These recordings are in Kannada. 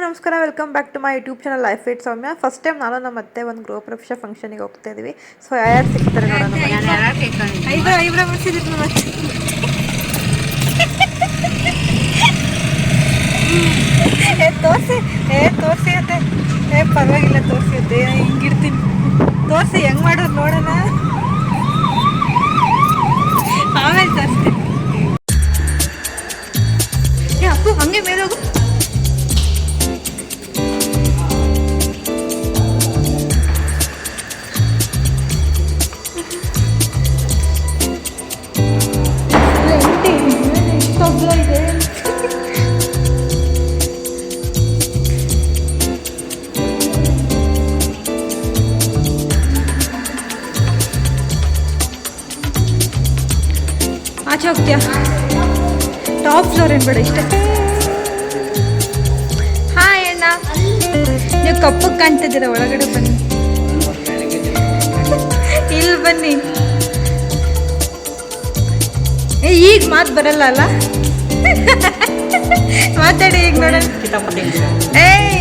ನಮಸ್ಕಾರ, welcome back to my YouTube channel life it Soumya. First time ನಾನು ನಮ್ಮ ಮತ್ತೆ ಒಂದು ಗೃಹ ಪ್ರವೇಶ ಫಂಕ್ಷನಿಗೆ ಹೋಗ್ತಾ ಇದೀವಿ. ಸೊ ಯಾರು ಸಿಗ್ತಾರೆ ನೋಡೋಣ. ಐಬ್ರೋ ಮಾಡಿಸಿದ್ರು ಮತ್ತೆ ತೋರಿಸಿ ಅತ್ತೆ. ಪರವಾಗಿಲ್ಲ, ತೋರಿಸಿ ಅತ್ತೆ. ಹಿಂಗಿಡ್ತೀನಿ, ತೋರಿಸಿ ಹೆಂಗೆ ಮಾಡೋದು ನೋಡೋಣ. ಆಮೇಲೆ ತೋರಿಸ್ತೀನಿ. ಅಪ್ಪು ಹಂಗೆ ಮೇಲೆ ಹೋಗು. ಆಚೆ ಹೋಗ್ತೀಯಾ? ಟಾಪ್ ಫ್ಲೋರ್ ಏನು ಬೇಡ, ಇಷ್ಟ. ಹಾಯ್ ಅಣ್ಣ, ನೀವು ಕಪ್ಪಗೆ ಕಾಣ್ತಿದ್ದೀರ, ಒಳಗಡೆ ಬನ್ನಿ. ಇಲ್ಲಿ ಬನ್ನಿ. ಈಗ ಮಾತು ಬರಲ್ಲ ಅಲ್ಲ, ಮಾತಾಡಿ ಈಗ ನೋಡೋಣ. ಏಯ್,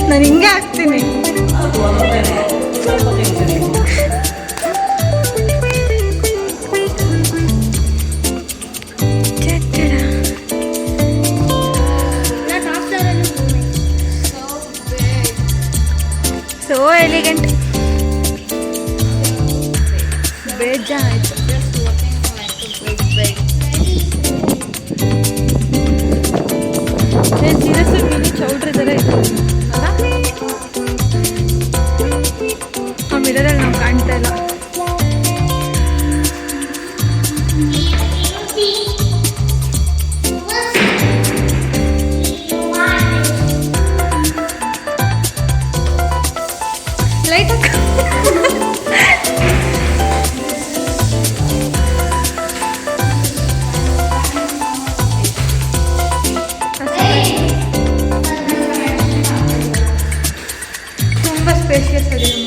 ನಾನು ಹಿಂಗೆ ಹಾಕ್ತೀನಿ. ಸೋ ಎಲಿಗೆಂಟ್, ಬೇಜಾರಾಯ್ತು. ಸೀರಿಯಸ್ಲಿ ಮಿನಿ ಚೌಲ್ಟ್ರಿ ಥರ ಇತ್ತು ಅಲ್ಲ? ಆ ಮಿರರಲ್ಲಿ ನಾವು ಕಾಣ್ತಾ ಇಲ್ಲ. ಲೈಟ್ ಹಾಕ. ತುಂಬ ಸ್ಪೇಷಿಯಸ್ ಆಗಿದೆ.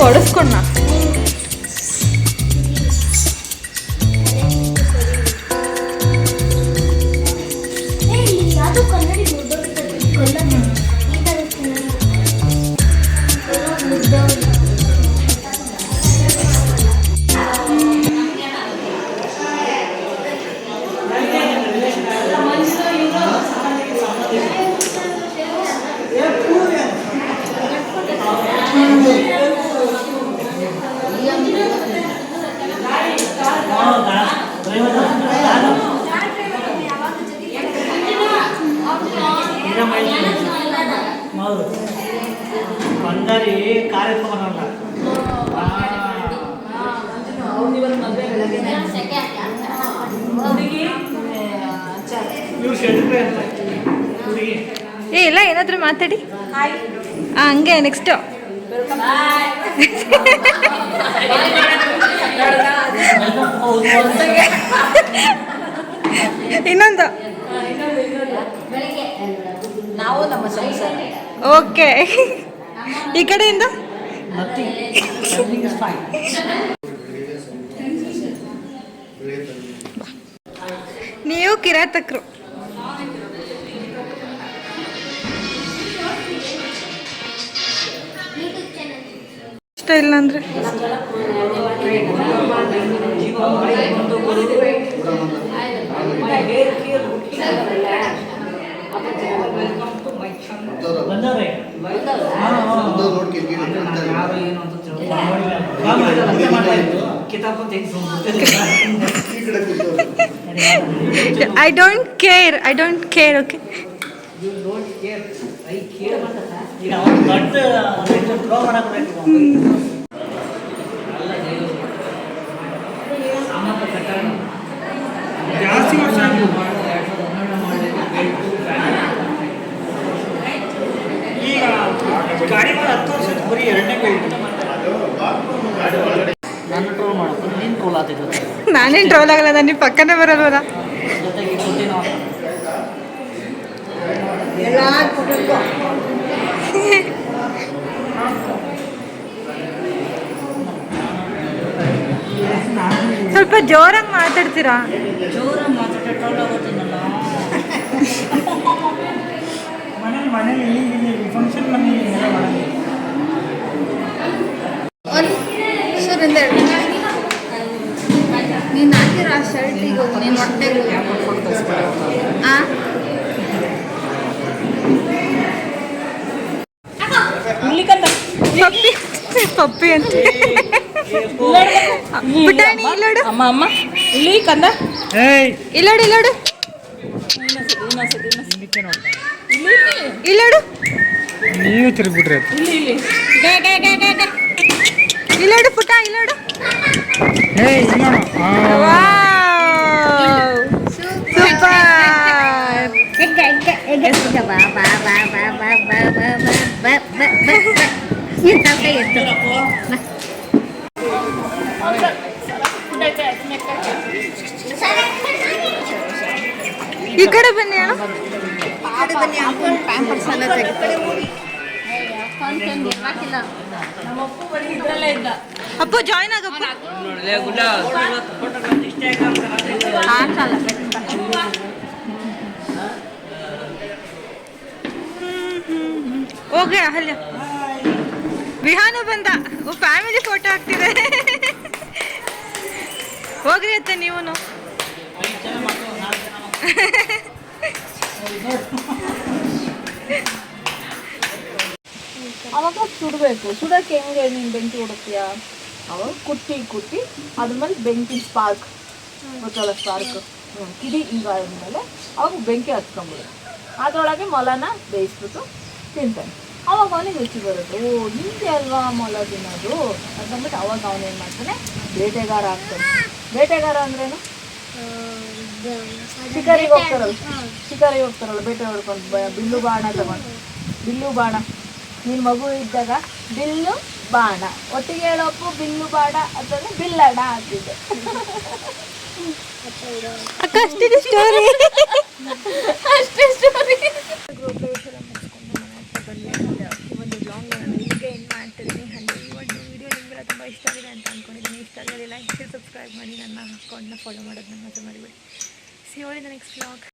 ಒಡಿಸ್ಕೊಂಡ ಬಂದಾರಿ ಕಾರ್ಯಕ್ರಮ ಏ ಇಲ್ಲ, ಏನಾದರೂ ಮಾತಾಡಿ. ಹಂಗೆ ನೆಕ್ಸ್ಟ್ ಇನ್ನೊಂದು. ನಾವು ನಮ್ಮ ಸಂಸಾರ. ಓಕೆ, ಈ ಕಡೆಯಿಂದ ನೀವು ಕಿರಾತಕರು. ಇಷ್ಟ ಇಲ್ಲ ಅಂದ್ರೆ I don't care. Okay. You don't care. I care. ಈಗ ದೊಡ್ಡ ಡ್ರಾ ಮಾಡಬೇಕು. ಜಾಸ್ತಿ ವರ್ಷ ಈಗ ಗಾಡಿ ಮೇಲೆ 10 ವರ್ಷ ಬರೀ ಎರಡನೇ ಕೈ. ನಾನು ಟ್ರೋಲ್ ಮಾಡೋದು, ನೀನು ಟ್ರೋಲ್ ಆಗ್ತಿದ್ದ. ನಾನೇನು ಟ್ರೋಲ್ ಆಗಲ್ಲ, ನಾನು ನಿಮ್ಮ ಪಕ್ಕನೇ ಬರಲ್ವಲ್ಲ. ಜೊತೆಗೆ ಕೊಟ್ಟಿನ ಎಲ್ಲ ಕೊಡಬೇಕು. ಸ್ವಲ್ಪ ಜೋರಾಗಿ ಮಾತಾಡ್ತೀರಾ? ಜೋರಾಗಿ ಮಾತಾಡೋ ಟೋಲ್ ಆಗೋತೀನಲ್ಲ. ಮನೇಲಿ ಫಂಕ್ಷನ್ ಮನೇಲಿ ಎಲ್ಲ ಮಾಡಂಗಿಲ್ಲ. ನೀನು ಹಾಕಿರೋ ಆ ಶರ್ಟಿಗೆ ನೀನು ಹೊಟ್ಟೆಗೆ ಪಪ್ಪಿ ಪಪ್ಪಿ ಅಂತ ಪುಟಾಣಿ ಇಲ್ಲೋಡು. ಅಮ್ಮ ಅಮ್ಮ ಇಲ್ಲಿ ಕಂದ ಇಲ್ಲೋಡು ಇಲ್ಲೋಡು ಇಲ್ಲೋಡು ನೀವು ತಿರುಗ್ಬಿಟ್ರೆ ಇಲ್ಲೋಡು ಪುಟ ಇಲ್ಲೋಡು. ಈ ಕಡೆ ಬನ್ನಿ ಅಣ್ಣ. ಅಪ್ಪು ಜಾಯ್ನ್ ಆಗಪ್ಪ. ಹೋಗಿ ಅಹಲ್ಯ ವಿಹಾನು ಬಂದ. ಫ್ಯಾಮಿಲಿ ಫೋಟೋ ಹಾಕ್ತಿದೆ. ಹೋಗ್ರಿ ಅತ್ತೆ ನೀವು. ಅವಾಗ ಸುಡಬೇಕು. ಸುಡಕ್ಕೆ ಹೆಂಗೆ ನೀನು ಬೆಂಕಿ ಹುಡುಕ್ತೀಯ? ಅವಾಗ ಕುಟ್ಟಿ ಅದ್ರ ಮೇಲೆ ಬೆಂಕಿ ಸ್ಪಾರ್ಕ್ ಗೊತ್ತಲ್ಲ, ಸ್ಪಾರ್ಕ್ ಕಿಡಿ ಈಗ ಆದ್ಮೇಲೆ ಅವಾಗ ಬೆಂಕಿ ಹತ್ಕೊಂಡ್ಬಿಡು. ಅದರೊಳಗೆ ಮೊಲನ ಬೇಯಿಸ್ಬಿಟ್ಟು ತಿಂತಾನೆ. ಅವಾಗ ಅವನಿಗೆ ರುಚಿ ಬರುತ್ತೆ. ಓ ನಿಂಗೆ ಅಲ್ವಾ ಮೊಲ ತಿನ್ನೋದು ಅಂತಂದ್ಬಿಟ್ಟು ಅವಾಗ ಅವನೇನು ಮಾಡ್ತಾನೆ, ಬೇಟೆಗಾರ ಆಗ್ತಾನೆ. ಬೇಟೆಗಾರ ಅಂದ್ರೇನು? ಶಿಕಾರಿಗೆ ಹೋಗ್ತಾರಲ್ಲ ಬೇಟೆ ಹೊಡ್ಕೊಂಡು ಬಿಲ್ಲು ಬಾಣ ತಗೊಂಡು. ಬಿಲ್ಲು ಬಾಣ ನೀನು ಮಗು ಇದ್ದಾಗ ಬಿಲ್ಲು ಬಾಣ ಒಟ್ಟಿಗೆ ಹೇಳೋಪ್ಪು. ಬಿಲ್ಲು ಬಾಣ ಅಂತಂದ್ರೆ ಬಿಲ್ಲಣ ಆಗ್ತಿದೆ. ಅಷ್ಟೇ ಸ್ಟೋರಿ. ಒಂದು ಬ್ಲಾಗ್ ಹೀಗೆ ಏನು ಮಾಡ್ತಿದ್ದೀನಿ. ಹಾಗೆ ಈ ಒಂದು ವಿಡಿಯೋ ನಿಮಗೆಲ್ಲ ತುಂಬ ಇಷ್ಟ ಆಗಿದೆ ಅಂತ ಅಂದ್ಕೊಂಡಿದ್ದೀನಿ. ಇಷ್ಟ ಆಗಲಿಲ್ಲ ಲೈಕ್ ಸಬ್ಸ್ಕ್ರೈಬ್ ಮಾಡಿ, ನನ್ನ ಅಕೌಂಟ್ನ ಫಾಲೋ ಮಾಡೋದನ್ನ ಮಾತ್ರ ಮರಿಬೇಡಿ. See you in the next blog.